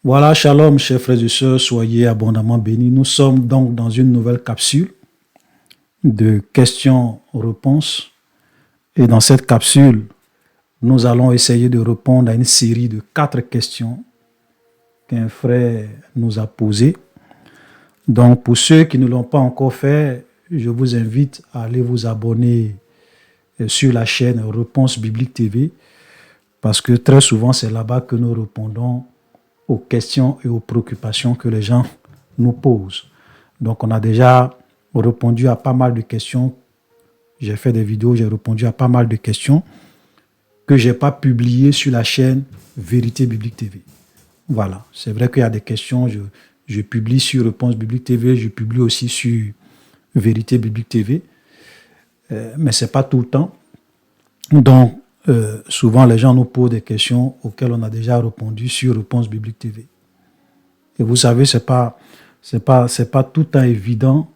Voilà, shalom, chers frères et sœurs, soyez abondamment bénis. Nous sommes donc dans une nouvelle capsule de questions-réponses. Et dans cette capsule, nous allons essayer de répondre à une série de 4 questions qu'un frère nous a posées. Donc, pour ceux qui ne l'ont pas encore fait, je vous invite à aller vous abonner sur la chaîne Réponse Biblique TV, parce que très souvent, c'est là-bas que nous répondons aux questions et aux préoccupations que les gens nous posent. Donc, on a déjà répondu à pas mal de questions. J'ai fait des vidéos, j'ai répondu à pas mal de questions que je n'ai pas publiées sur la chaîne Vérité Biblique TV. Voilà, c'est vrai qu'il y a des questions, je publie sur Réponse Biblique TV, je publie aussi sur Vérité Biblique TV, mais ce n'est pas tout le temps. Donc, souvent, les gens nous posent des questions auxquelles on a déjà répondu sur Réponse Biblique TV. Et vous savez, c'est pas tout le temps évident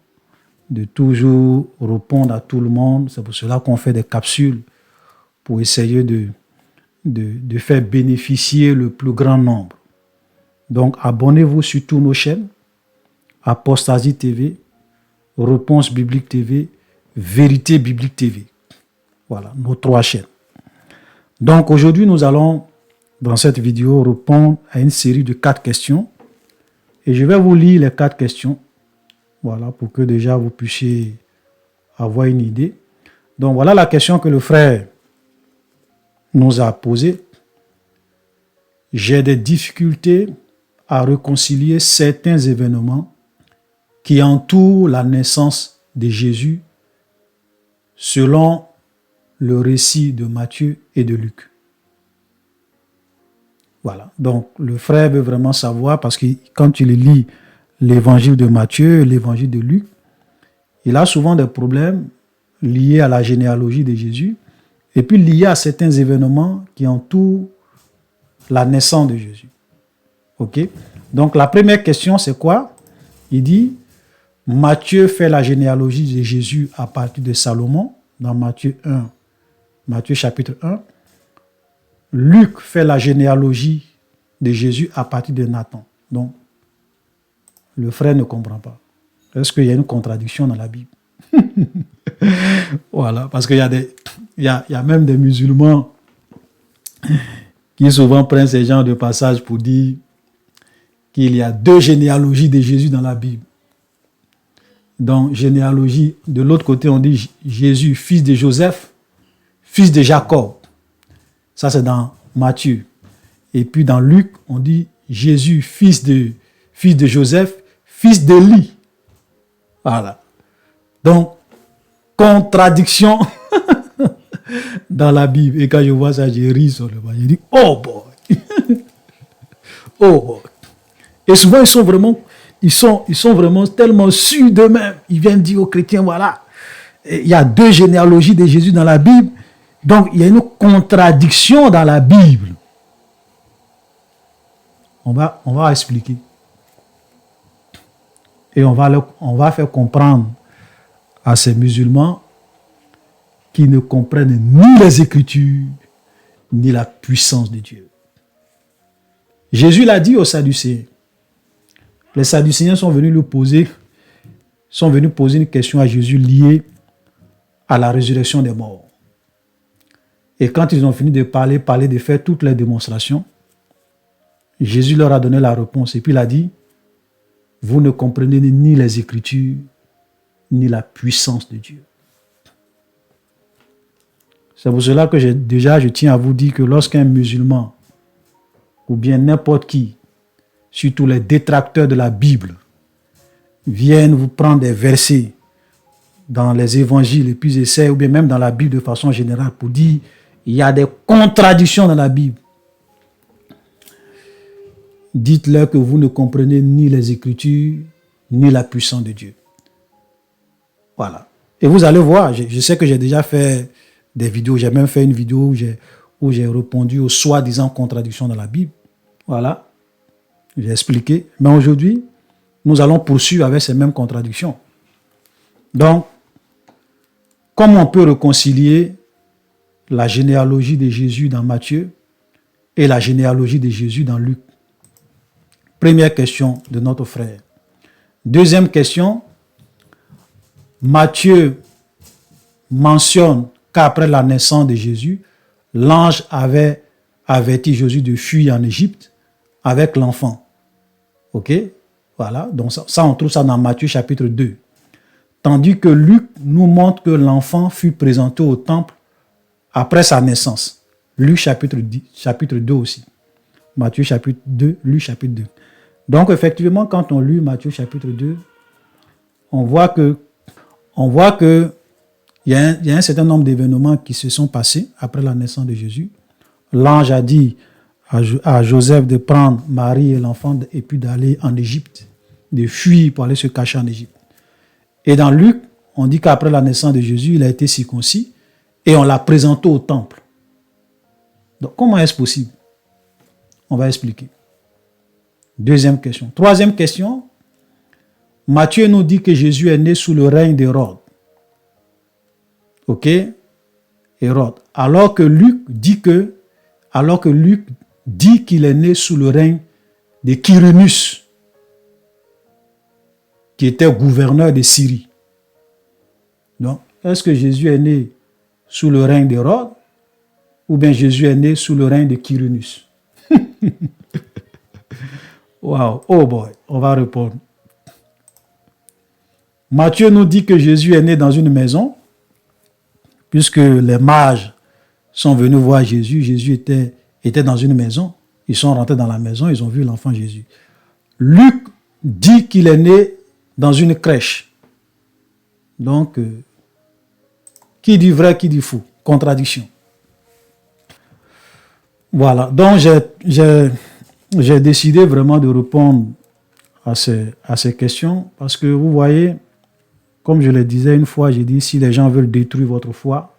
de toujours répondre à tout le monde. C'est pour cela qu'on fait des capsules pour essayer de faire bénéficier le plus grand nombre. Donc, abonnez-vous sur toutes nos chaînes, Apostasie TV, Réponse Biblique TV, Vérité Biblique TV. Voilà, nos 3 chaînes. Donc, aujourd'hui, nous allons, dans cette vidéo, répondre à une série de 4 questions. Et je vais vous lire les 4 questions. Voilà, pour que déjà vous puissiez avoir une idée. Donc, voilà la question que le frère nous a posée. J'ai des difficultés à réconcilier certains événements qui entourent la naissance de Jésus selon le récit de Matthieu et de Luc. Voilà. Donc, le frère veut vraiment savoir, parce que quand il lit l'évangile de Matthieu, l'évangile de Luc, il a souvent des problèmes liés à la généalogie de Jésus et puis liés à certains événements qui entourent la naissance de Jésus. OK? Donc, la première question, c'est quoi? Il dit, Matthieu fait la généalogie de Jésus à partir de Salomon, dans Matthieu chapitre 1. Luc fait la généalogie de Jésus à partir de Nathan. Donc, le frère ne comprend pas. Est-ce qu'il y a une contradiction dans la Bible? Voilà, parce qu'il y a même des musulmans qui souvent prennent ces genres de passages pour dire qu'il y a 2 généalogies de Jésus dans la Bible. Donc, généalogie, de l'autre côté, on dit Jésus, fils de Joseph, fils de Jacob. Ça, c'est dans Matthieu. Et puis dans Luc, on dit Jésus, fils de Joseph, fils d'Élie. Voilà. Donc, contradiction dans la Bible. Et quand je vois ça, je ris sur le banc. Je dis, oh boy. Oh boy. Et souvent, ils sont vraiment tellement sûrs d'eux-mêmes. Ils viennent dire aux chrétiens, voilà, il y a 2 généalogies de Jésus dans la Bible. Donc, il y a une contradiction dans la Bible. On va expliquer. Et on va faire comprendre à ces musulmans qui ne comprennent ni les Écritures, ni la puissance de Dieu. Jésus l'a dit aux Sadducéens. Les Sadducéens sont venus poser une question à Jésus liée à la résurrection des morts. Et quand ils ont fini de parler, de faire toutes les démonstrations, Jésus leur a donné la réponse. Et puis il a dit, vous ne comprenez ni les Écritures, ni la puissance de Dieu. C'est pour cela que je tiens à vous dire que lorsqu'un musulman, ou bien n'importe qui, surtout les détracteurs de la Bible, viennent vous prendre des versets dans les évangiles et puis essaient, ou bien même dans la Bible de façon générale, pour dire il y a des contradictions dans la Bible. Dites-leur que vous ne comprenez ni les Écritures, ni la puissance de Dieu. Voilà. Et vous allez voir, je sais que j'ai déjà fait des vidéos, j'ai même fait une vidéo où j'ai répondu aux soi-disant contradictions dans la Bible. Voilà. J'ai expliqué. Mais aujourd'hui, nous allons poursuivre avec ces mêmes contradictions. Donc, comment on peut réconcilier la généalogie de Jésus dans Matthieu et la généalogie de Jésus dans Luc? Première question de notre frère. Deuxième question, Matthieu mentionne qu'après la naissance de Jésus, l'ange avait averti Jésus de fuir en Égypte avec l'enfant. Ok? Voilà, donc ça, on trouve ça dans Matthieu chapitre 2. Tandis que Luc nous montre que l'enfant fut présenté au temple après sa naissance. Luc chapitre 2 aussi. Matthieu chapitre 2, Luc chapitre 2. Donc effectivement, quand on lit Matthieu chapitre 2, on voit que il y a un certain nombre d'événements qui se sont passés après la naissance de Jésus. L'ange a dit à Joseph de prendre Marie et l'enfant et puis d'aller en Égypte, de fuir pour aller se cacher en Égypte. Et dans Luc, on dit qu'après la naissance de Jésus, il a été circoncis et on l'a présenté au temple. Donc comment est-ce possible? On va expliquer. Deuxième question. Troisième question, Matthieu nous dit que Jésus est né sous le règne d'Hérode. Ok? Hérode. Alors que Luc dit qu'il est né sous le règne de Quirinus, qui était gouverneur de Syrie. Donc, est-ce que Jésus est né sous le règne d'Hérode ou bien Jésus est né sous le règne de Quirinus? Wow, oh boy, on va répondre. Matthieu nous dit que Jésus est né dans une maison, puisque les mages sont venus voir Jésus. Jésus était dans une maison. Ils sont rentrés dans la maison, ils ont vu l'enfant Jésus. Luc dit qu'il est né dans une crèche. Donc, qui dit vrai, qui dit faux? Contradiction. Voilà, donc j'ai décidé vraiment de répondre à ces questions parce que vous voyez, comme je le disais une fois, j'ai dit, si les gens veulent détruire votre foi,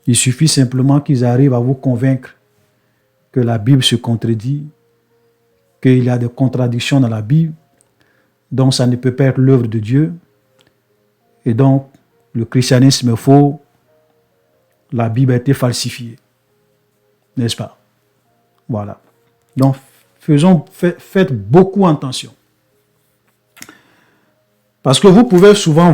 il suffit simplement qu'ils arrivent à vous convaincre que la Bible se contredit, qu'il y a des contradictions dans la Bible, donc ça ne peut pas être l'œuvre de Dieu, et donc le christianisme est faux, la Bible a été falsifiée. N'est-ce pas? Voilà. Donc, faites beaucoup attention. Parce que vous pouvez souvent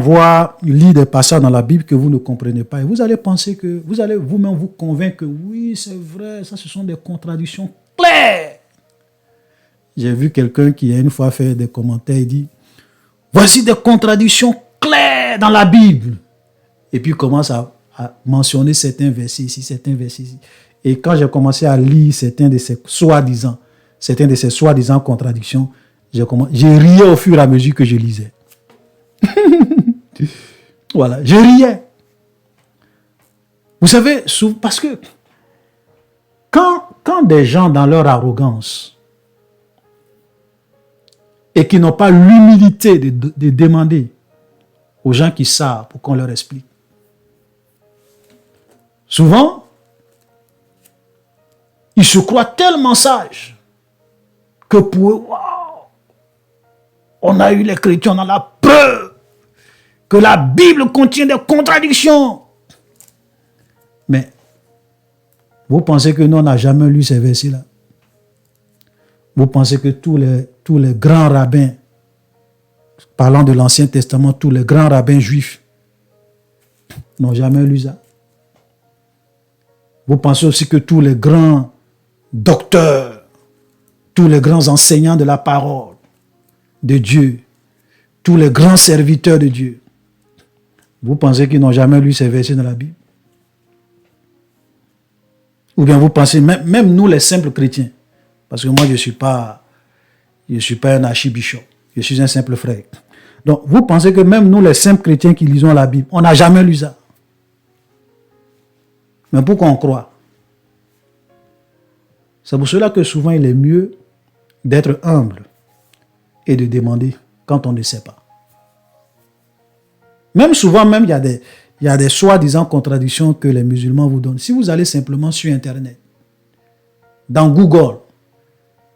lire des passages dans la Bible que vous ne comprenez pas. Et vous allez penser que, vous allez vous-même vous convaincre que oui, c'est vrai, ça ce sont des contradictions claires. J'ai vu quelqu'un qui a une fois fait des commentaires, il dit, voici des contradictions claires dans la Bible. Et puis il commence à mentionner certains versets ici, certains versets ici. Et quand j'ai commencé à lire certaines de ces soi-disant contradictions, j'ai riais au fur et à mesure que je lisais. Voilà, je riais. Vous savez, parce que quand des gens dans leur arrogance et qui n'ont pas l'humilité de demander aux gens qui savent pour qu'on leur explique, souvent, ils se croient tellement sages que pour eux, wow, on a eu les chrétiens, on a la preuve que la Bible contient des contradictions. Mais vous pensez que nous, on n'a jamais lu ces versets-là? Vous pensez que tous les grands rabbins, parlant de l'Ancien Testament, tous les grands rabbins juifs n'ont jamais lu ça? Vous pensez aussi que tous les grands docteurs, tous les grands enseignants de la parole de Dieu, tous les grands serviteurs de Dieu, vous pensez qu'ils n'ont jamais lu ces versets dans la Bible? Ou bien vous pensez, même nous les simples chrétiens, parce que moi je ne suis pas un archibishop, je suis un simple frère. Donc vous pensez que même nous les simples chrétiens qui lisons la Bible, on n'a jamais lu ça? Mais pourquoi on croit? C'est pour cela que souvent il est mieux d'être humble et de demander quand on ne sait pas. Même souvent, il y a des soi-disant contradictions que les musulmans vous donnent. Si vous allez simplement sur Internet, dans Google,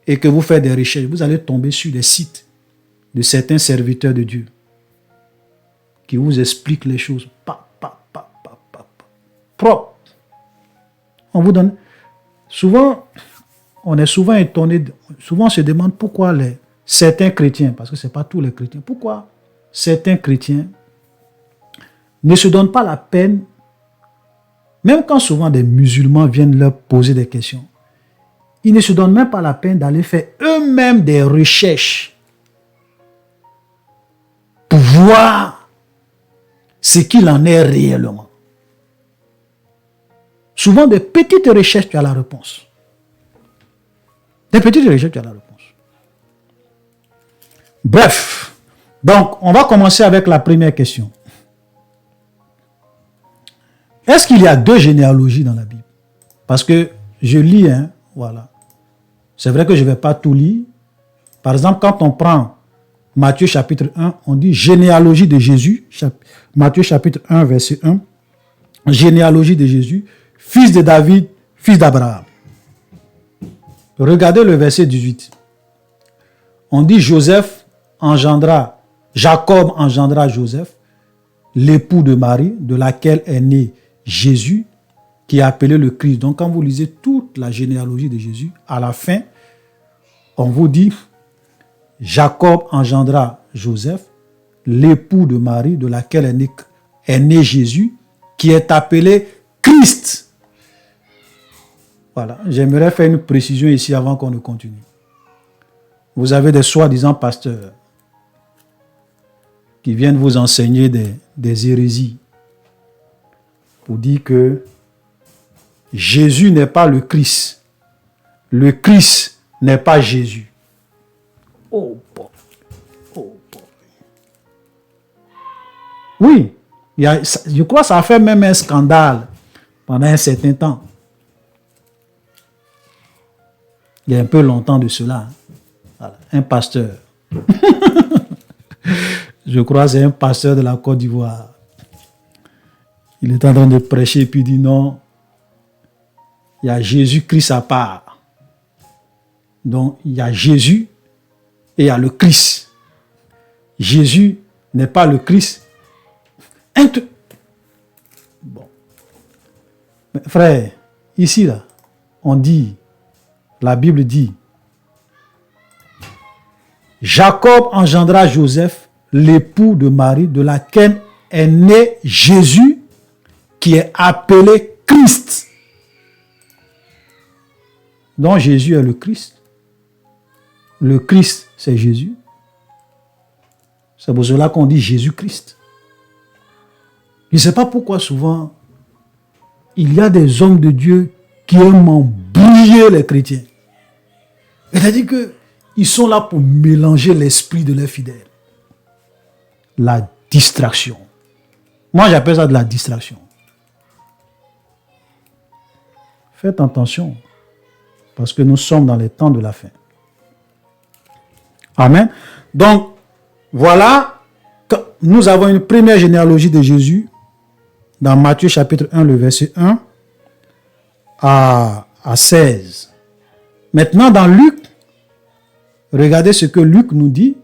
et que vous faites des recherches, vous allez tomber sur des sites de certains serviteurs de Dieu qui vous expliquent les choses propre. On vous donne. Souvent, on est souvent étonné, souvent on se demande pourquoi certains chrétiens, parce que ce n'est pas tous les chrétiens, pourquoi certains chrétiens ne se donnent pas la peine, même quand souvent des musulmans viennent leur poser des questions, ils ne se donnent même pas la peine d'aller faire eux-mêmes des recherches pour voir ce qu'il en est réellement. Souvent, des petites recherches, tu as la réponse. Des petites recherches, tu as la réponse. Bref, donc, on va commencer avec la première question. Est-ce qu'il y a 2 généalogies dans la Bible? Parce que je lis, voilà. C'est vrai que je ne vais pas tout lire. Par exemple, quand on prend Matthieu chapitre 1, on dit généalogie de Jésus. Matthieu chapitre 1, verset 1. Généalogie de Jésus, fils de David, fils d'Abraham. Regardez le verset 18. On dit Jacob engendra Joseph, l'époux de Marie, de laquelle est né Jésus, qui est appelé le Christ. Donc quand vous lisez toute la généalogie de Jésus, à la fin, on vous dit Jacob engendra Joseph, l'époux de Marie, de laquelle est né Jésus, qui est appelé Christ. Voilà, j'aimerais faire une précision ici avant qu'on ne continue. Vous avez des soi-disant pasteurs qui viennent vous enseigner des hérésies pour dire que Jésus n'est pas le Christ. Le Christ n'est pas Jésus. Oh boy. Oh boy. Oui, je crois que ça a fait même un scandale pendant un certain temps. Il y a un peu longtemps de cela. Voilà, un pasteur. Je crois que c'est un pasteur de la Côte d'Ivoire. Il est en train de prêcher et puis il dit non, il y a Jésus-Christ à part. Donc il y a Jésus et il y a le Christ. Jésus n'est pas le Christ. Bon. Mais frère, ici là, on dit, la Bible dit, Jacob engendra Joseph, l'époux de Marie, de laquelle est né Jésus, qui est appelé Christ. Donc Jésus est le Christ. Le Christ, c'est Jésus. C'est pour cela qu'on dit Jésus-Christ. Je ne sais pas pourquoi souvent, il y a des hommes de Dieu qui aiment embrouiller les chrétiens. C'est-à-dire qu'ils sont là pour mélanger l'esprit de leurs fidèles. La distraction. Moi, j'appelle ça de la distraction. Faites attention, parce que nous sommes dans les temps de la fin. Amen. Donc, voilà, nous avons une première généalogie de Jésus dans Matthieu chapitre 1, le verset 1 à 16. Maintenant, dans Luc, regardez ce que Luc nous dit.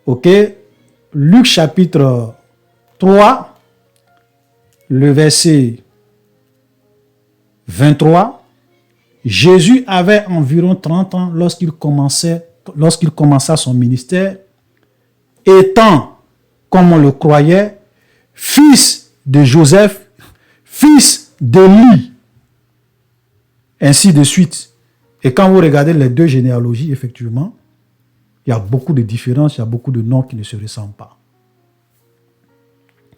Ok, Luc chapitre 3, le verset 23. Jésus avait environ 30 ans lorsqu'il commença son ministère, étant, comme on le croyait, fils de Joseph, fils d'Élie, ainsi de suite. Et quand vous regardez les 2 généalogies, effectivement, il y a beaucoup de différences, il y a beaucoup de noms qui ne se ressemblent pas.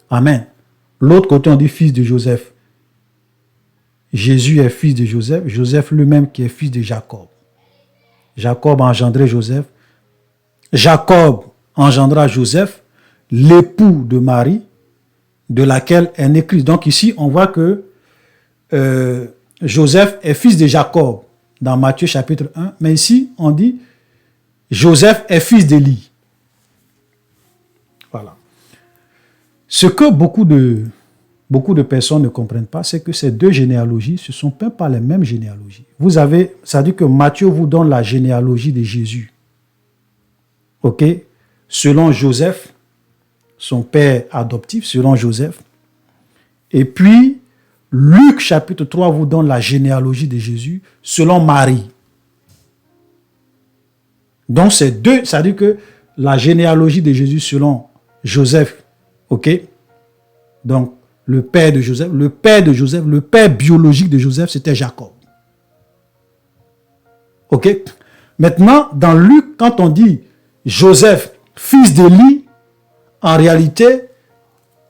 Amen. L'autre côté, on dit fils de Joseph. Jésus est fils de Joseph. Joseph lui-même qui est fils de Jacob. Jacob a engendré Joseph. Jacob engendra Joseph, l'époux de Marie, de laquelle est né Christ. Donc ici, on voit que Joseph est fils de Jacob dans Matthieu chapitre 1. Mais ici, on dit Joseph est fils d'Élie. Voilà. Ce que beaucoup de personnes ne comprennent pas, c'est que ces 2 généalogies, ce ne sont pas les mêmes généalogies. Ça dit que Matthieu vous donne la généalogie de Jésus. Ok? Selon Joseph, son père adoptif, selon Joseph. Et puis, Luc chapitre 3 vous donne la généalogie de Jésus selon Marie. Donc c'est deux, ça veut dire que la généalogie de Jésus selon Joseph, ok? Donc le père de Joseph, le père biologique de Joseph, c'était Jacob. Ok? Maintenant, dans Luc, quand on dit Joseph, fils d'Élie, en réalité,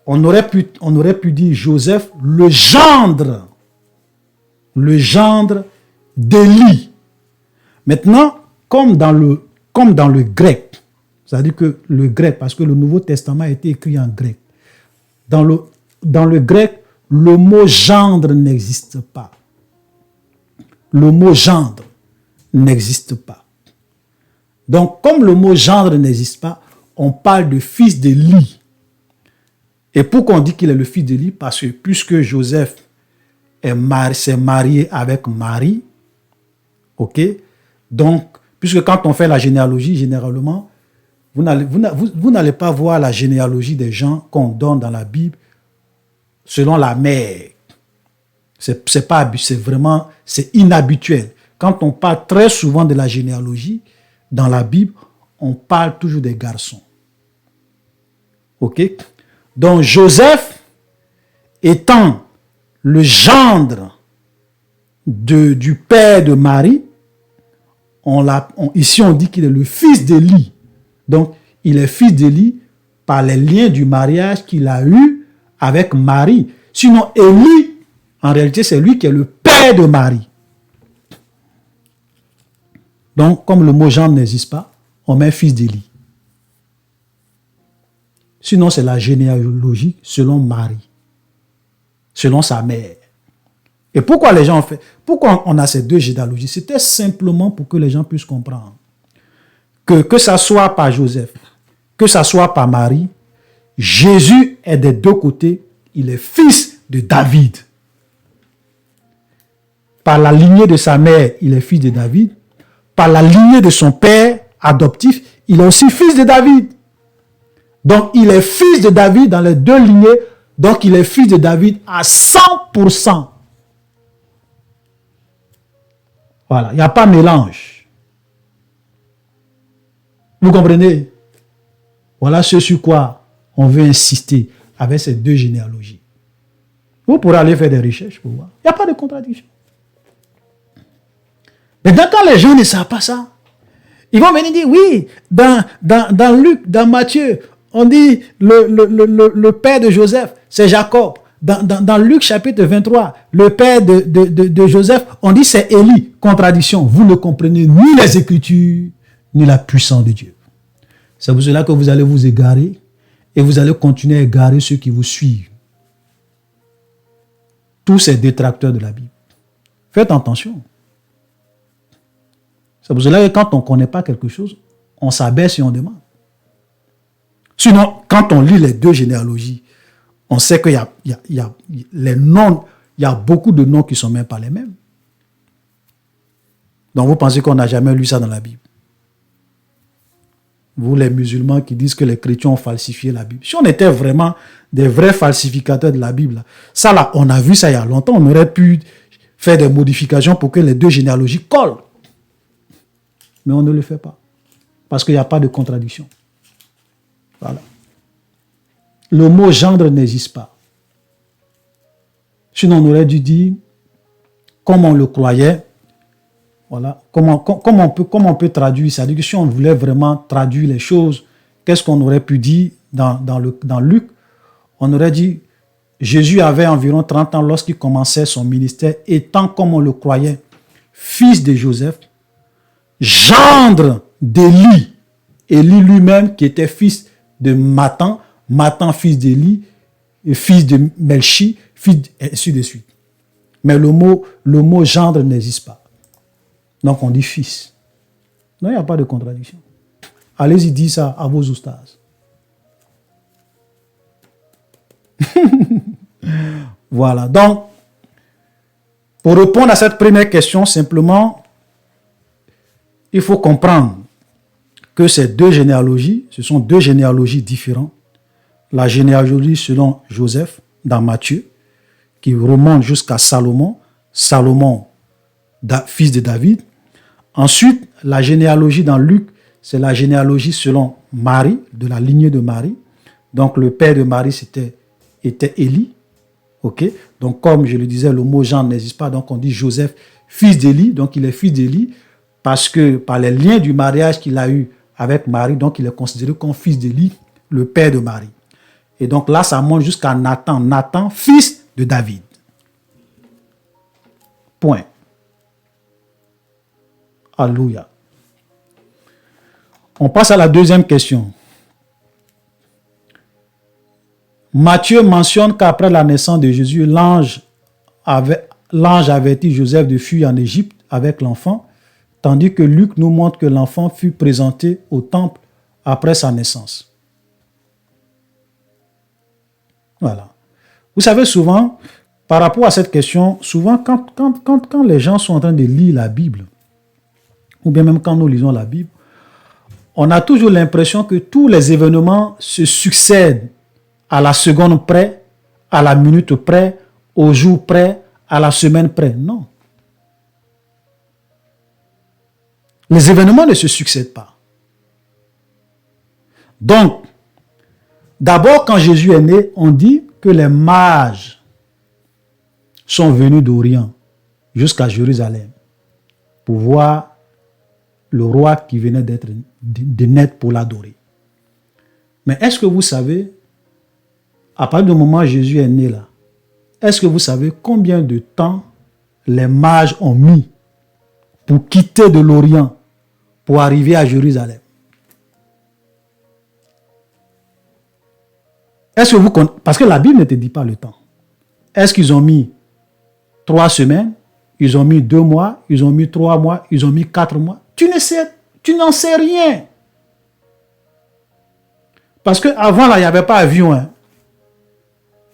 on aurait pu dire Joseph, le gendre d'Élie. Maintenant, comme dans le grec, c'est-à-dire que le grec, parce que le Nouveau Testament a été écrit en grec, dans le grec, le mot gendre n'existe pas. Le mot gendre n'existe pas. Donc, comme le mot gendre n'existe pas, on parle de fils d'Élie. Et pourquoi on dit qu'il est le fils d'Élie? Parce que puisque Joseph s'est marié avec Marie, ok? Donc, puisque quand on fait la généalogie, généralement, vous n'allez pas voir la généalogie des gens qu'on donne dans la Bible selon la mère. C'est inhabituel. Quand on parle très souvent de la généalogie dans la Bible, on parle toujours des garçons. Ok? Donc Joseph étant le gendre du père de Marie, ici on dit qu'il est le fils d'Élie. Donc il est fils d'Élie par les liens du mariage qu'il a eu avec Marie. Sinon Élie, en réalité c'est lui qui est le père de Marie. Donc comme le mot gendre n'existe pas, on met fils d'Élie. Sinon, c'est la généalogie selon Marie, selon sa mère. Et pourquoi les gens ont fait, pourquoi on a ces deux généalogies? C'était simplement pour que les gens puissent comprendre que ça soit par Joseph, que ça soit par Marie, Jésus est des deux côtés, il est fils de David. Par la lignée de sa mère, il est fils de David. Par la lignée de son père adoptif, il est aussi fils de David. Donc, il est fils de David dans les deux lignées. Donc, il est fils de David à 100%. Voilà, il n'y a pas mélange. Vous comprenez? Voilà ce sur quoi on veut insister avec ces deux généalogies. Vous pourrez aller faire des recherches pour voir. Il n'y a pas de contradiction. Mais quand les gens ne savent pas ça, ils vont venir dire, oui, dans Luc, dans Matthieu, on dit le père de Joseph, c'est Jacob. Dans Luc chapitre 23, le père de Joseph, on dit c'est Élie. Contradiction. Vous ne comprenez ni les Écritures, ni la puissance de Dieu. C'est pour cela que vous allez vous égarer et vous allez continuer à égarer ceux qui vous suivent. Tous ces détracteurs de la Bible. Faites attention. C'est pour cela que quand on ne connaît pas quelque chose, on s'abaisse et on demande. Sinon, quand on lit les deux généalogies, on sait qu'il y a les noms, il y a beaucoup de noms qui ne sont même pas les mêmes. Donc vous pensez qu'on n'a jamais lu ça dans la Bible? Vous les musulmans qui disent que les chrétiens ont falsifié la Bible. Si on était vraiment des vrais falsificateurs de la Bible, ça là, on a vu ça il y a longtemps, on aurait pu faire des modifications pour que les deux généalogies collent. Mais on ne le fait pas. Parce qu'il n'y a pas de contradiction. Voilà. Le mot gendre n'existe pas. Sinon, on aurait dû dire, comme on le croyait, voilà, comment on peut traduire. C'est-à-dire que si on voulait vraiment traduire les choses, qu'est-ce qu'on aurait pu dire dans Luc? On aurait dit, Jésus avait environ 30 ans lorsqu'il commençait son ministère, étant comme on le croyait, fils de Joseph, gendre d'Élie, Élie lui-même qui était fils de Mathan, Mathan fils d'Élie, fils de Melchi, et ainsi de suite. Mais le mot gendre n'existe pas. Donc on dit fils. Non, il n'y a pas de contradiction. Allez-y dire ça à vos oustas. Voilà. Donc, pour répondre à cette première question, simplement, il faut comprendre que ces deux généalogies, ce sont deux généalogies différentes. La généalogie selon Joseph, dans Matthieu, qui remonte jusqu'à Salomon. Salomon, fils de David. Ensuite, la généalogie dans Luc, c'est la généalogie selon Marie, de la lignée de Marie. Donc, le père de Marie, était Élie. OK? Donc, comme je le disais, le mot Jean n'existe pas. Donc, on dit Joseph, fils d'Élie. Donc, il est fils d'Élie parce que par les liens du mariage qu'il a eu avec Marie, donc il est considéré comme fils d'Élie, le père de Marie. Et donc là, ça monte jusqu'à Nathan. Nathan, fils de David. Point. Alléluia. On passe à la deuxième question. Matthieu mentionne qu'après la naissance de Jésus, l'ange avertit Joseph de fuir en Égypte avec l'enfant, tandis que Luc nous montre que l'enfant fut présenté au temple après sa naissance. Voilà. Vous savez, souvent, par rapport à cette question, souvent, quand les gens sont en train de lire la Bible, ou bien même quand nous lisons la Bible, on a toujours l'impression que tous les événements se succèdent à la seconde près, à la minute près, au jour près, à la semaine près. Non. Les événements ne se succèdent pas. Donc, d'abord, quand Jésus est né, on dit que les mages sont venus d'Orient jusqu'à Jérusalem pour voir le roi qui venait de naître pour l'adorer. Mais est-ce que vous savez, à partir du moment où Jésus est né là, est-ce que vous savez combien de temps les mages ont mis pour quitter de l'Orient pour arriver à Jérusalem? Est-ce que vous connaissez? Parce que la Bible ne te dit pas le temps. Est-ce qu'ils ont mis 3 semaines? Ils ont mis 2 mois? Ils ont mis 3 mois? Ils ont mis 4 mois? Tu n'en sais rien. Parce qu'avant, là, il n'y avait pas avion. Hein.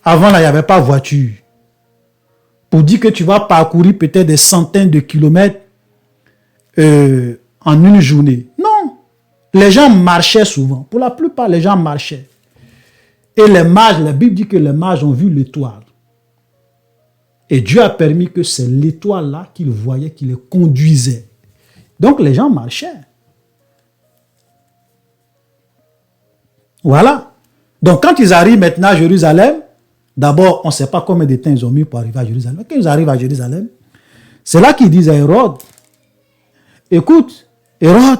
Avant, là, il n'y avait pas voiture. Pour dire que tu vas parcourir peut-être des centaines de kilomètres en une journée. Non. Les gens marchaient souvent. Pour la plupart, les gens marchaient. Et les mages, la Bible dit que les mages ont vu l'étoile. Et Dieu a permis que c'est l'étoile-là qu'ils voyaient, qui les conduisait. Donc les gens marchaient. Voilà. Donc quand ils arrivent maintenant à Jérusalem, d'abord, on ne sait pas combien de temps ils ont mis pour arriver à Jérusalem. Quand ils arrivent à Jérusalem, c'est là qu'ils disent à Hérode, écoute, Hérode,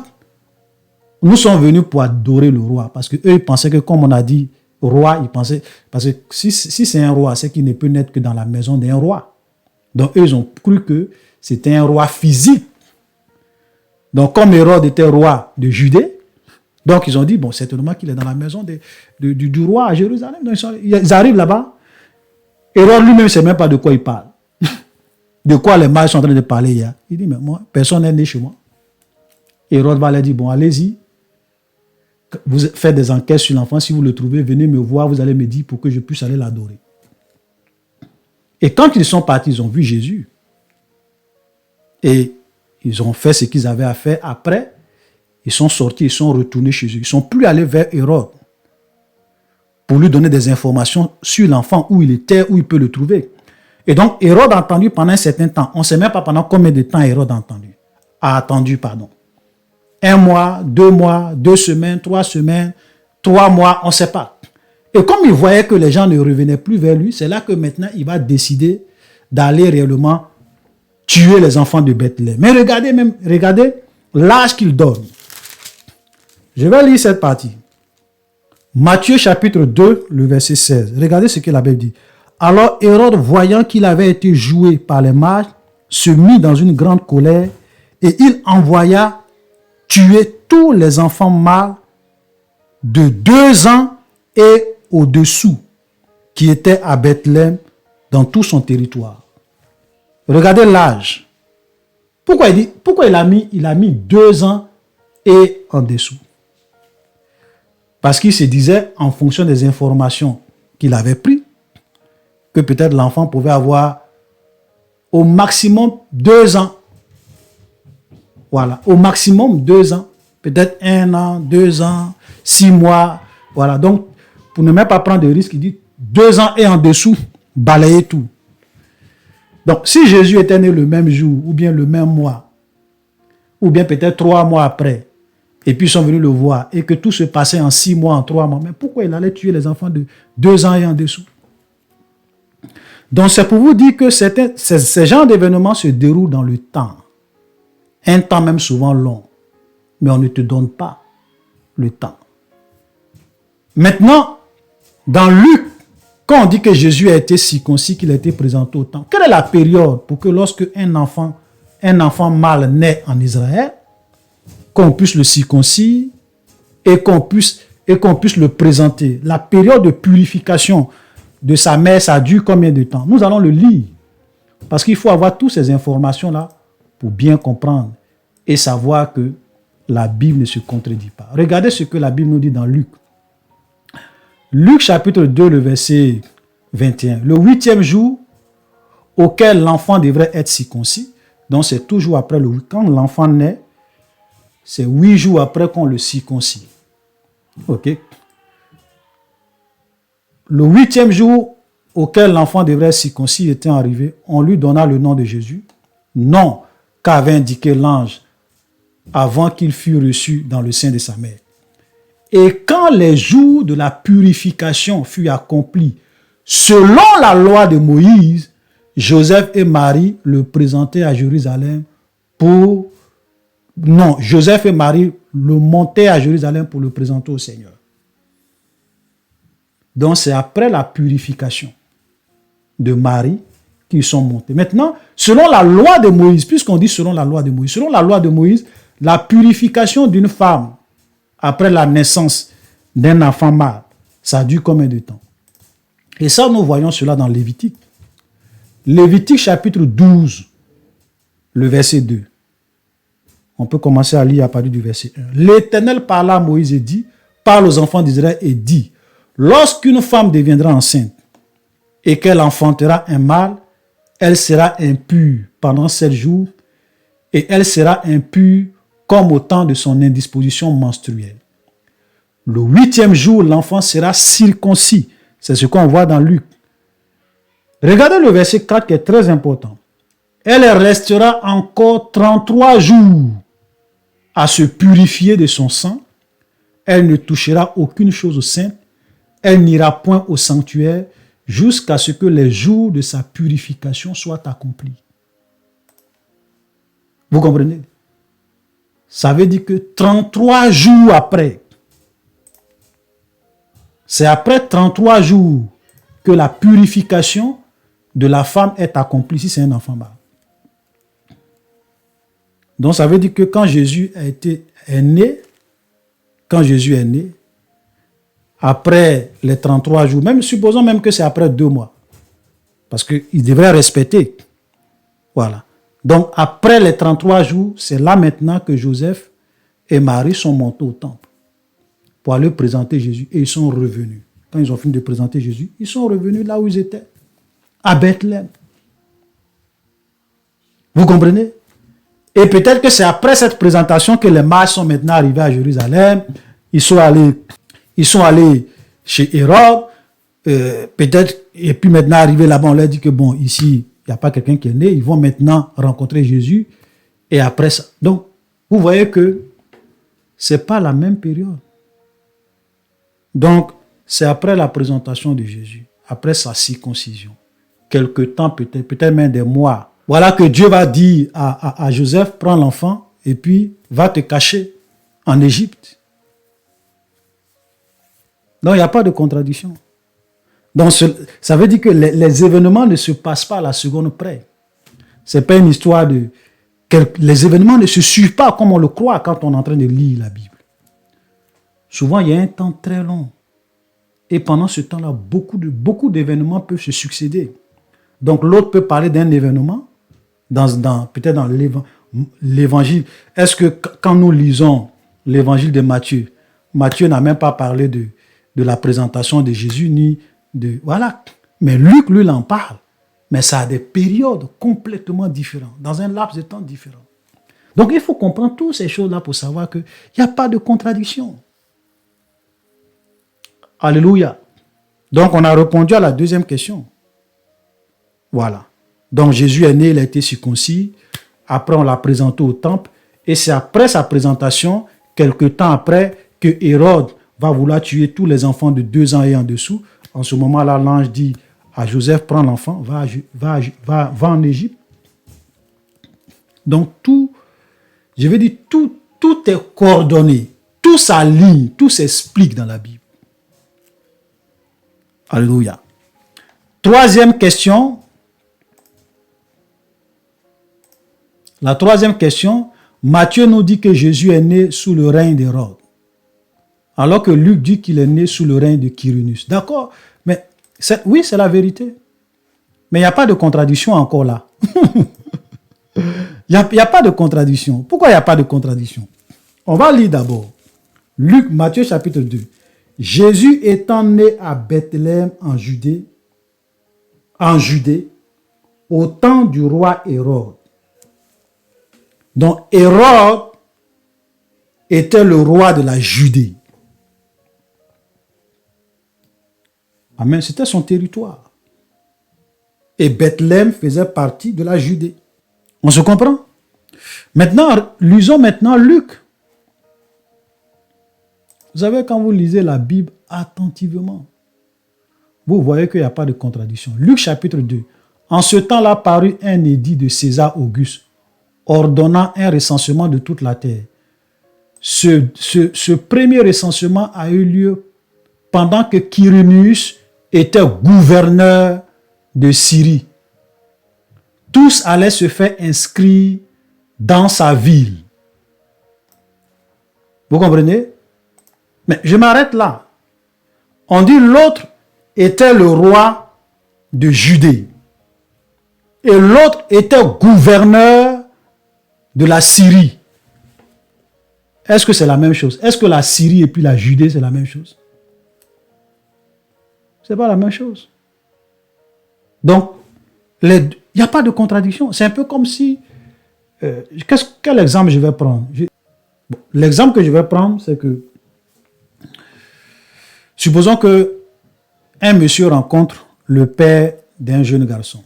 nous sommes venus pour adorer le roi. Parce qu'eux, ils pensaient que, comme on a dit, roi, ils pensaient, parce que si c'est un roi, c'est qu'il ne peut naître que dans la maison d'un roi. Donc eux, ils ont cru que c'était un roi physique. Donc comme Hérode était roi de Judée, donc ils ont dit, bon, certainement qu'il est dans la maison du roi à Jérusalem. Donc ils arrivent là-bas. Hérode lui-même ne sait même pas de quoi il parle. De quoi les mages sont en train de parler hier. Il dit, mais moi, personne n'est né chez moi. Hérode va leur dire, bon, allez-y. Vous faites des enquêtes sur l'enfant. Si vous le trouvez, venez me voir. Vous allez me dire pour que je puisse aller l'adorer. Et quand ils sont partis, ils ont vu Jésus. Et ils ont fait ce qu'ils avaient à faire. Après, ils sont sortis, ils sont retournés chez eux. Ils ne sont plus allés vers Hérode pour lui donner des informations sur l'enfant, où il était, où il peut le trouver. Et donc, Hérode a entendu pendant un certain temps. On ne sait même pas pendant combien de temps Hérode a attendu. 1 mois, 2 mois, 2 semaines, 3 semaines, 3 mois, on ne sait pas. Et comme il voyait que les gens ne revenaient plus vers lui, c'est là que maintenant il va décider d'aller réellement tuer les enfants de Bethléem. Mais regardez l'âge qu'il donne. Je vais lire cette partie. Matthieu chapitre 2, le verset 16. Regardez ce que la Bible dit. Alors Hérode, voyant qu'il avait été joué par les mages, se mit dans une grande colère et il envoya tuer tous les enfants mâles de 2 ans et au-dessous qui étaient à Bethléem dans tout son territoire. Regardez l'âge. Pourquoi il a mis 2 ans et en dessous? Parce qu'il se disait, en fonction des informations qu'il avait prises, que peut-être l'enfant pouvait avoir au maximum 2 ans. Voilà, au maximum 2 ans. Peut-être 1 an, 2 ans, 6 mois. Voilà, donc, pour ne même pas prendre de risques, il dit 2 ans et en dessous, balayez tout. Donc, si Jésus était né le même jour, ou bien le même mois, ou bien peut-être 3 mois après, et puis ils sont venus le voir, et que tout se passait en 6 mois, en 3 mois, mais pourquoi il allait tuer les enfants de 2 ans et en dessous? Donc, c'est pour vous dire que ces genres d'événements se déroulent dans le temps. Un temps même souvent long. Mais on ne te donne pas le temps. Maintenant, dans Luc, quand on dit que Jésus a été circoncis, qu'il a été présenté au temple, quelle est la période pour que lorsque un enfant mâle naît en Israël, qu'on puisse le circoncire et qu'on puisse le présenter? La période de purification de sa mère, ça dure combien de temps? Nous allons le lire. Parce qu'il faut avoir toutes ces informations-là pour bien comprendre et savoir que la Bible ne se contredit pas. Regardez ce que la Bible nous dit dans Luc. Luc chapitre 2, le verset 21. Le 8e jour auquel l'enfant devrait être circoncis, donc c'est toujours après le 8. Quand l'enfant naît, c'est 8 jours après qu'on le circoncis. Ok? Le 8e jour auquel l'enfant devrait être circoncis étant arrivé, on lui donna le nom de Jésus, nom qu'avait indiqué l'ange avant qu'il fût reçu dans le sein de sa mère. Et quand les jours de la purification furent accomplis, selon la loi de Moïse, Joseph et Marie le présentaient à Jérusalem Joseph et Marie le montaient à Jérusalem pour le présenter au Seigneur. Donc c'est après la purification de Marie qu'ils sont montés. Maintenant, selon la loi de Moïse, puisqu'on dit selon la loi de Moïse, la purification d'une femme après la naissance d'un enfant mâle, ça dure combien de temps? Et ça, nous voyons cela dans Lévitique. Lévitique chapitre 12, le verset 2. On peut commencer à lire à partir du verset 1. L'Éternel parla à Moïse et dit, parle aux enfants d'Israël et dit, lorsqu'une femme deviendra enceinte et qu'elle enfantera un mâle, elle sera impure pendant 7 jours et elle sera impure comme au temps de son indisposition menstruelle. Le 8e jour, l'enfant sera circoncis. C'est ce qu'on voit dans Luc. Regardez le verset 4 qui est très important. Elle restera encore 33 jours à se purifier de son sang. Elle ne touchera aucune chose sainte. Elle n'ira point au sanctuaire jusqu'à ce que les jours de sa purification soient accomplis. Vous comprenez? Ça veut dire que 33 jours après, c'est après 33 jours que la purification de la femme est accomplie si c'est un enfant mâle. Donc ça veut dire que quand Jésus est né, après les 33 jours, même supposons même que c'est après 2 mois, parce qu'il devrait respecter. Voilà. Donc après les 33 jours, c'est là maintenant que Joseph et Marie sont montés au temple pour aller présenter Jésus et ils sont revenus. Quand ils ont fini de présenter Jésus, ils sont revenus là où ils étaient, à Bethléem. Vous comprenez? Et peut-être que c'est après cette présentation que les mages sont maintenant arrivés à Jérusalem. Ils sont allés chez Hérode. Peut-être, et puis maintenant arrivé là-bas, on leur dit que bon, ici, il n'y a pas quelqu'un qui est né. Ils vont maintenant rencontrer Jésus. Et après ça. Donc, vous voyez que ce n'est pas la même période. Donc, c'est après la présentation de Jésus, après sa circoncision. Quelque temps, peut-être même des mois. Voilà que Dieu va dire à Joseph, prends l'enfant et puis va te cacher en Égypte. Donc, il n'y a pas de contradiction. Donc, ça veut dire que les événements ne se passent pas à la seconde près. Ce n'est pas une histoire de... Les événements ne se suivent pas comme on le croit quand on est en train de lire la Bible. Souvent, il y a un temps très long. Et pendant ce temps-là, beaucoup d'événements peuvent se succéder. Donc, l'autre peut parler d'un événement, peut-être dans l'évangile. Est-ce que quand nous lisons l'évangile de Matthieu, Matthieu n'a même pas parlé de la présentation de Jésus, ni de... Voilà. Mais Luc, lui, il en parle. Mais ça a des périodes complètement différentes, dans un laps de temps différent. Donc, il faut comprendre toutes ces choses-là pour savoir qu'il n'y a pas de contradiction. Alléluia. Donc, on a répondu à la deuxième question. Voilà. Donc Jésus est né, il a été circoncis. Après, on l'a présenté au temple. Et c'est après sa présentation, quelque temps après, que Hérode va vouloir tuer tous les enfants de 2 ans et en dessous. En ce moment-là, l'ange dit à Joseph, prends l'enfant, va en Égypte. Donc je veux dire, tout est coordonné. Tout s'aligne, tout s'explique dans la Bible. Alléluia. Troisième question. La troisième question, Matthieu nous dit que Jésus est né sous le règne d'Hérode, alors que Luc dit qu'il est né sous le règne de Quirinus. D'accord, mais oui, c'est la vérité. Mais il n'y a pas de contradiction encore là. Il n'y a pas de contradiction. Pourquoi il n'y a pas de contradiction? On va lire d'abord. Luc, Matthieu chapitre 2. Jésus étant né à Bethléem en Judée, au temps du roi Hérode. Donc Hérode était le roi de la Judée. Amen, c'était son territoire. Et Bethléem faisait partie de la Judée. On se comprend? Maintenant, lisons maintenant Luc. Vous savez, quand vous lisez la Bible attentivement, vous voyez qu'il n'y a pas de contradiction. Luc chapitre 2. En ce temps-là parut un édit de César Auguste, ordonnant un recensement de toute la terre. Ce premier recensement a eu lieu pendant que Quirinus était gouverneur de Syrie. Tous allaient se faire inscrire dans sa ville. Vous comprenez? Mais je m'arrête là. On dit l'autre était le roi de Judée. Et l'autre était gouverneur de la Syrie. Est-ce que c'est la même chose? Est-ce que la Syrie et puis la Judée, c'est la même chose? Ce n'est pas la même chose. Donc, il n'y a pas de contradiction. C'est un peu comme si... quel exemple je vais prendre? L'exemple que je vais prendre, c'est que... Supposons que un monsieur rencontre le père d'un jeune garçon.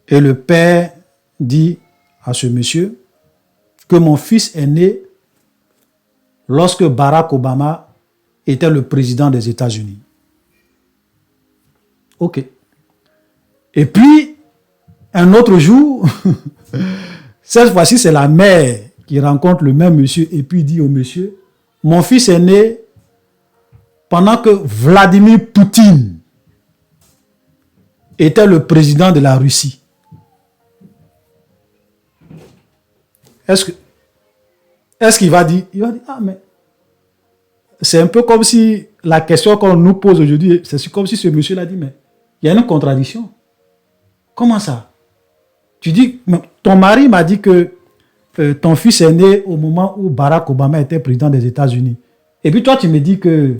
Et le père dit à ce monsieur que mon fils est né lorsque Barack Obama était le président des États-Unis. Ok. Et puis, un autre jour, cette fois-ci, c'est la mère qui rencontre le même monsieur et puis dit au monsieur, mon fils est né pendant que Vladimir Poutine était le président de la Russie. Est-ce qu'il va dire? Il va dire, ah mais c'est un peu comme si la question qu'on nous pose aujourd'hui, c'est comme si ce monsieur l'a dit, mais il y a une contradiction. Comment ça? Tu dis, ton mari m'a dit que ton fils est né au moment où Barack Obama était président des États-Unis. Et puis toi, tu me dis que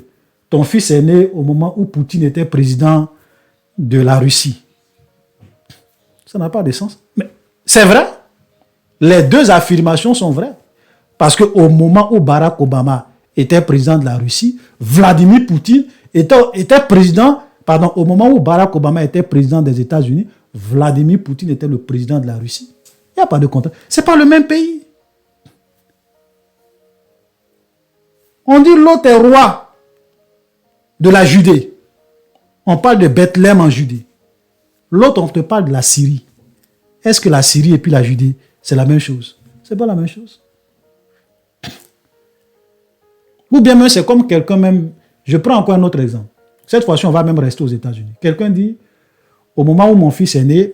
ton fils est né au moment où Poutine était président de la Russie. Ça n'a pas de sens. Mais c'est vrai. Les deux affirmations sont vraies. Parce qu'au moment où Barack Obama était président de la Russie, Vladimir Poutine était président, pardon, au moment où Barack Obama était président des États-Unis, Vladimir Poutine était le président de la Russie. Il n'y a pas de contrat. Ce n'est pas le même pays. On dit l'autre est roi de la Judée. On parle de Bethléem en Judée. L'autre, on te parle de la Syrie. Est-ce que la Syrie et puis la Judée, c'est la même chose? Ce n'est pas la même chose. Ou bien même, c'est comme quelqu'un même... Je prends encore un autre exemple. Cette fois-ci, on va même rester aux États-Unis. Quelqu'un dit, au moment où mon fils est né,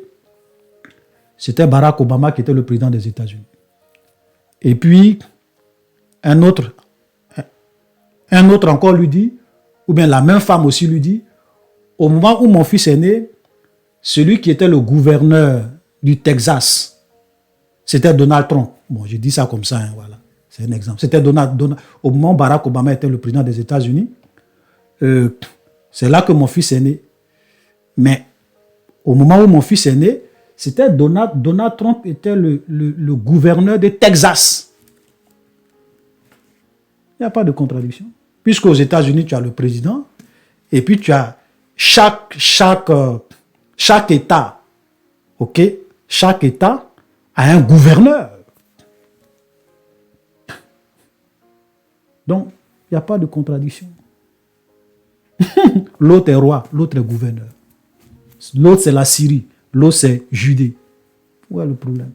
c'était Barack Obama qui était le président des États-Unis. Et puis, un autre encore lui dit, ou bien la même femme aussi lui dit, au moment où mon fils est né, celui qui était le gouverneur du Texas, c'était Donald Trump. Bon, je dis ça comme ça, hein, voilà. C'est un exemple. C'était au moment où Barack Obama était le président des États-Unis, c'est là que mon fils est né. Mais au moment où mon fils est né, c'était Donald Trump était le gouverneur de Texas. Il n'y a pas de contradiction. Puisqu'aux États-Unis, tu as le président, et puis tu as chaque État Ok? Chaque État a un gouverneur. Donc, il n'y a pas de contradiction. L'autre est roi, l'autre est gouverneur. L'autre, c'est la Syrie. L'autre, c'est Judée. Où est le problème?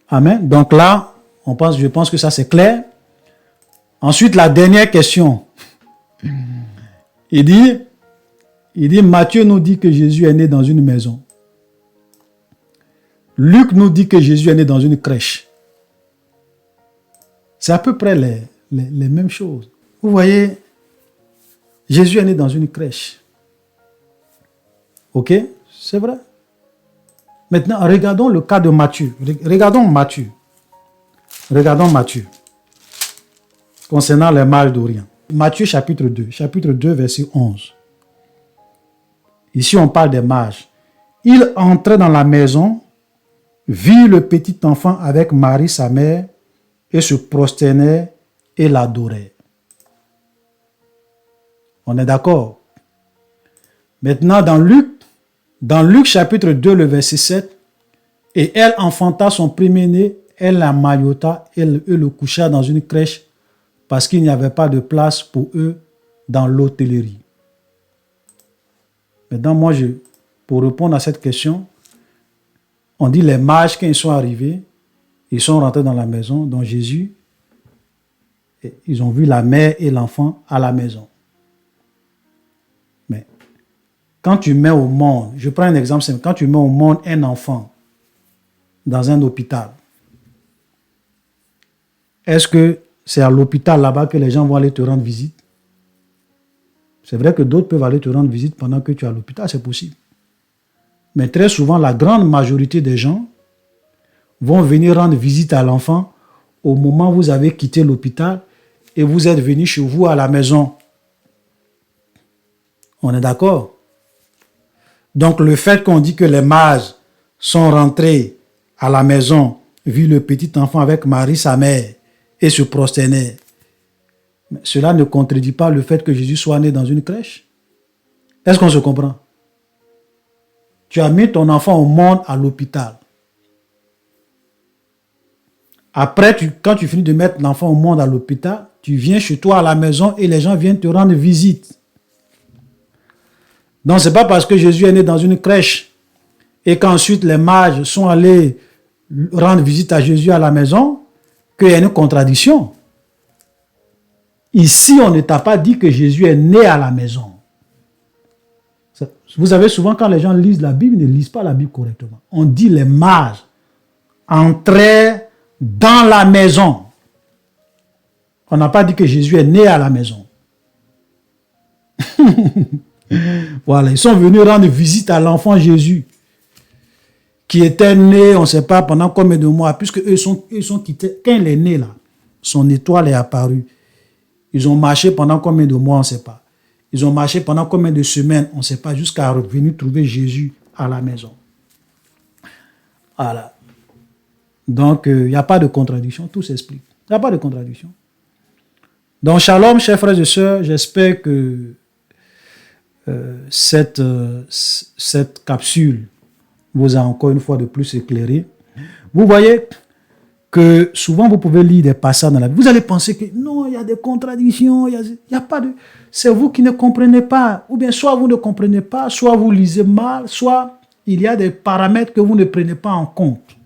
Amen. Donc là, je pense que ça, c'est clair. Ensuite, la dernière question. Il dit, Matthieu nous dit que Jésus est né dans une maison. Luc nous dit que Jésus est né dans une crèche. C'est à peu près les mêmes choses. Vous voyez, Jésus est né dans une crèche. Ok? C'est vrai. Maintenant, regardons le cas de Matthieu. Regardons Matthieu. Concernant les mages d'Orient. Matthieu chapitre 2, verset 11. Ici, on parle des mages. Il entrait dans la maison, vit le petit enfant avec Marie, sa mère, et se prosternait et l'adorait. On est d'accord? Maintenant, dans Luc chapitre 2, le verset 7, et elle enfanta son premier-né, elle l'emmaillota et le coucha dans une crèche parce qu'il n'y avait pas de place pour eux dans l'hôtellerie. Maintenant, pour répondre à cette question, on dit les mages, quand ils sont arrivés, ils sont rentrés dans la maison, dont Jésus, et ils ont vu la mère et l'enfant à la maison. Mais quand tu mets au monde, je prends un exemple simple, quand tu mets au monde un enfant dans un hôpital, est-ce que c'est à l'hôpital là-bas que les gens vont aller te rendre visite? C'est vrai que d'autres peuvent aller te rendre visite pendant que tu es à l'hôpital, c'est possible. Mais très souvent, la grande majorité des gens vont venir rendre visite à l'enfant au moment où vous avez quitté l'hôpital et vous êtes venu chez vous à la maison. On est d'accord? Donc le fait qu'on dit que les mages sont rentrés à la maison, vu le petit enfant avec Marie, sa mère, et se prosternaient, cela ne contredit pas le fait que Jésus soit né dans une crèche. Est-ce qu'on se comprend? Tu as mis ton enfant au monde à l'hôpital. Après, quand tu finis de mettre l'enfant au monde à l'hôpital, tu viens chez toi à la maison et les gens viennent te rendre visite. Donc, ce n'est pas parce que Jésus est né dans une crèche et qu'ensuite les mages sont allés rendre visite à Jésus à la maison qu'il y a une contradiction. Ici, on ne t'a pas dit que Jésus est né à la maison. Vous savez, souvent quand les gens lisent la Bible, ils ne lisent pas la Bible correctement. On dit les mages entraient dans la maison. On n'a pas dit que Jésus est né à la maison. Voilà, ils sont venus rendre visite à l'enfant Jésus, qui était né, on ne sait pas pendant combien de mois, puisque eux sont quittés. Quand il est né là, son étoile est apparue. Ils ont marché pendant combien de mois, on ne sait pas. Ils ont marché pendant combien de semaines, on ne sait pas, jusqu'à revenir trouver Jésus à la maison. Voilà. Donc, il n'y a pas de contradiction, tout s'explique. Il n'y a pas de contradiction. Donc, shalom, chers frères et sœurs, j'espère que cette capsule vous a encore une fois de plus éclairé. Vous voyez que souvent vous pouvez lire des passages dans la Bible. Vous allez penser que non, il y a des contradictions, il y a pas de... C'est vous qui ne comprenez pas. Ou bien soit vous ne comprenez pas, soit vous lisez mal, soit il y a des paramètres que vous ne prenez pas en compte.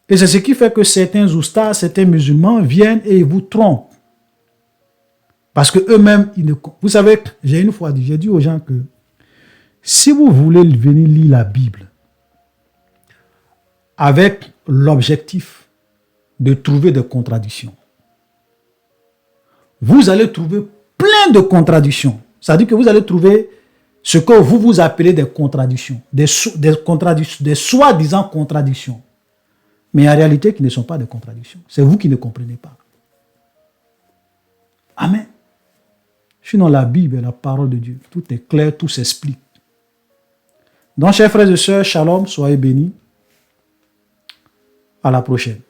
Et c'est ce qui fait que certains oustas, certains musulmans viennent et ils vous trompent. Parce que eux-mêmes, vous savez, j'ai dit aux gens que si vous voulez venir lire la Bible avec l'objectif de trouver des contradictions, vous allez trouver plein de contradictions. C'est-à-dire que vous allez trouver ce que vous appelez des contradictions, des soi-disant contradictions. Mais en réalité, qui ne sont pas des contradictions. C'est vous qui ne comprenez pas. Amen. Sinon, la Bible est la parole de Dieu. Tout est clair, tout s'explique. Donc, chers frères et sœurs, shalom, soyez bénis. À la prochaine.